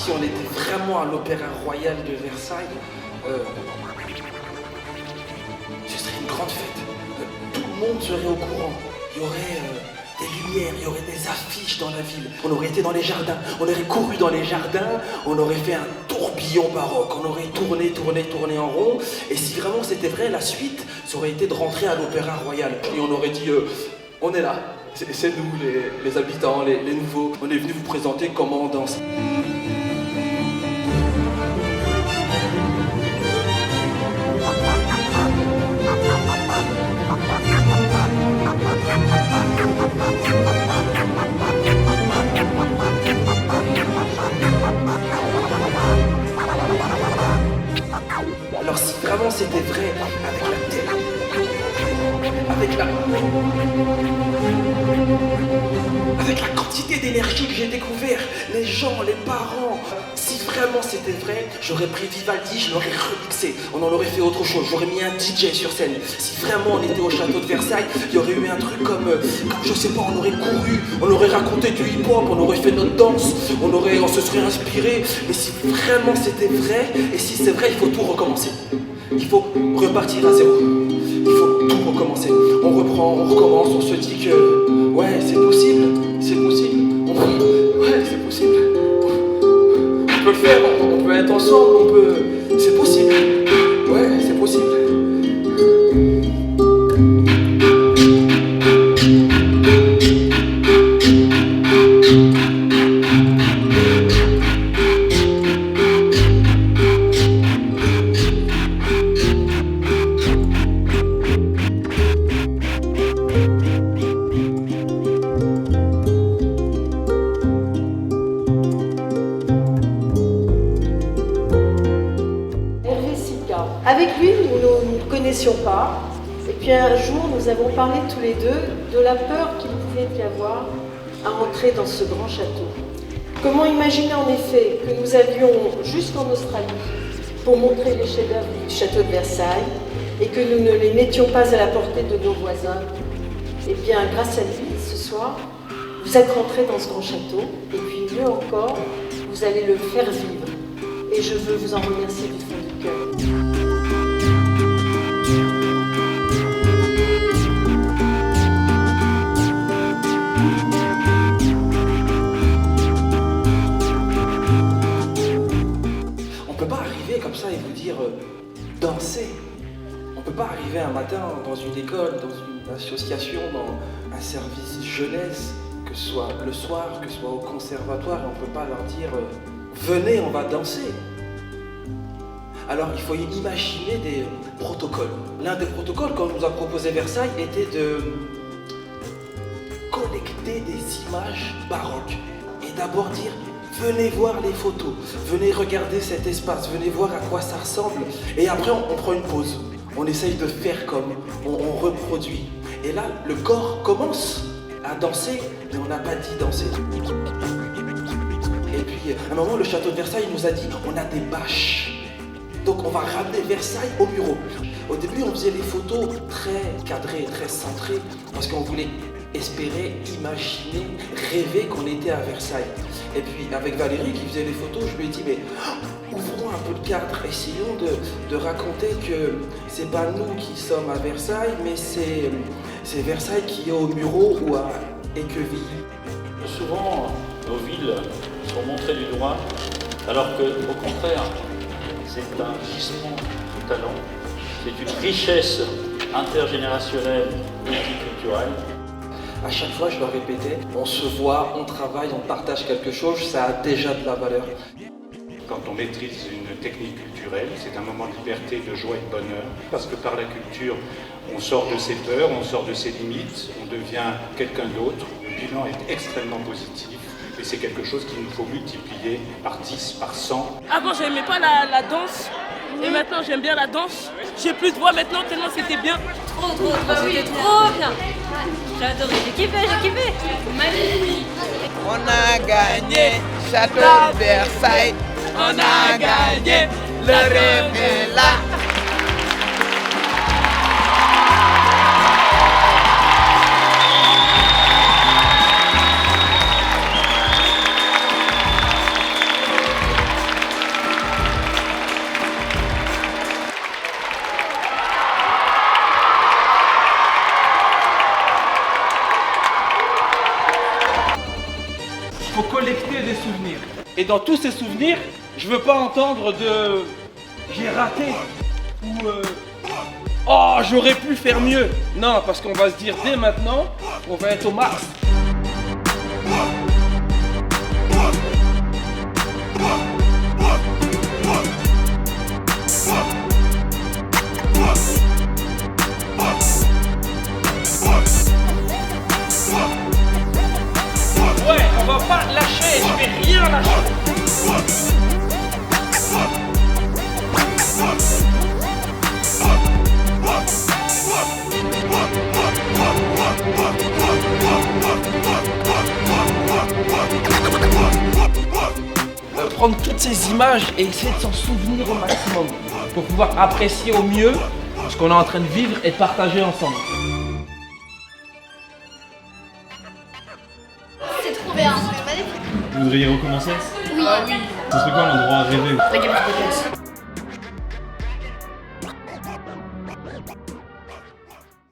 Si on était vraiment à l'Opéra Royal de Versailles, ce serait une grande fête. Tout le monde serait au courant. Il y aurait des lumières, il y aurait des affiches dans la ville. On aurait été dans les jardins, on aurait couru dans les jardins, on aurait fait un tourbillon baroque, on aurait tourné en rond. Et si vraiment c'était vrai, la suite, ça aurait été de rentrer à l'Opéra Royal. Et on aurait dit, on est là. C'est nous, les habitants, les nouveaux. On est venus vous présenter comment on danse. Alors si vraiment c'était vrai, avec la télé, avec la quantité d'énergie que j'ai découvert, les gens, les parents, si vraiment c'était vrai, j'aurais pris Vivaldi, je l'aurais remixé, on en aurait fait autre chose, j'aurais mis un DJ sur scène. Si vraiment on était au château de Versailles, il y aurait eu un truc comme je sais pas, on aurait couru, on aurait raconté du hip-hop, on aurait fait notre danse, on se serait inspiré. Mais si vraiment c'était vrai, et si c'est vrai, il faut tout recommencer. Il faut repartir à zéro. Il faut tout recommencer. On reprend, on recommence, on se dit que ouais, c'est possible. Ouais, c'est possible. On peut le faire, on peut être ensemble, c'est possible. Ouais, c'est possible. Avec lui, nous ne nous connaissions pas. Et puis un jour, nous avons parlé tous les deux de la peur qu'il pouvait y avoir à entrer dans ce grand château. Comment imaginer en effet que nous allions jusqu'en Australie pour montrer les chefs-d'œuvre du château de Versailles et que nous ne les mettions pas à la portée de nos voisins? Eh bien, grâce à lui, ce soir, vous êtes rentrés dans ce grand château et puis mieux encore, vous allez le faire vivre. Et je veux vous en remercier du fond du cœur. Comme ça et vous dire danser. On ne peut pas arriver un matin dans une école, dans une association, dans un service jeunesse, que ce soit le soir, que ce soit au conservatoire, et on ne peut pas leur dire venez, on va danser. Alors il faut imaginer des protocoles. L'un des protocoles qu'on nous a proposé Versailles était de collecter des images baroques et d'abord dire venez voir les photos, venez regarder cet espace, venez voir à quoi ça ressemble. Et après, on prend une pause. On essaye de faire comme, on reproduit. Et là, le corps commence à danser, mais on n'a pas dit danser. Et puis, à un moment, le château de Versailles nous a dit, on a des bâches. Donc, on va ramener Versailles au bureau. Au début, on faisait les photos très cadrées, très centrées, parce qu'on voulait espérer, imaginer, rêver qu'on était à Versailles. Et puis avec Valérie qui faisait les photos, je lui ai dit mais ouvrons un peu le cadre, essayons de raconter que c'est pas nous qui sommes à Versailles, mais c'est Versailles qui est au Murau ou à Équevilly. Souvent, nos villes sont montrées du doigt, alors que, au contraire, c'est un gisement de talent, c'est une richesse intergénérationnelle, multiculturelle. À chaque fois, je leur répétais, on se voit, on travaille, on partage quelque chose, ça a déjà de la valeur. Quand on maîtrise une technique culturelle, c'est un moment de liberté, de joie et de bonheur, parce que par la culture, on sort de ses peurs, on sort de ses limites, on devient quelqu'un d'autre. Le bilan est extrêmement positif et c'est quelque chose qu'il nous faut multiplier par 10, par 100. Avant, j'aimais pas la danse et maintenant j'aime bien la danse. J'ai plus de voix maintenant tellement c'était bien. Trop, c'était trop bien. J'ai adoré, j'ai kiffé. Magnifique. On a gagné, château de Versailles. On a gagné, le rêve est là. Il faut collecter des souvenirs. Et dans tous ces souvenirs, je veux pas entendre de j'ai raté ou oh j'aurais pu faire mieux. Non, parce qu'on va se dire dès maintenant, on va être au max. Ouais, on va pas lâcher, je vais rien lâcher. Prendre toutes ces images et essayer de s'en souvenir au maximum pour pouvoir apprécier au mieux ce qu'on est en train de vivre et de partager ensemble. C'est trop bien, c'est magnifique. Vous voudriez recommencer? Oui. Ce serait quoi l'endroit rêvé? La galerie de classe.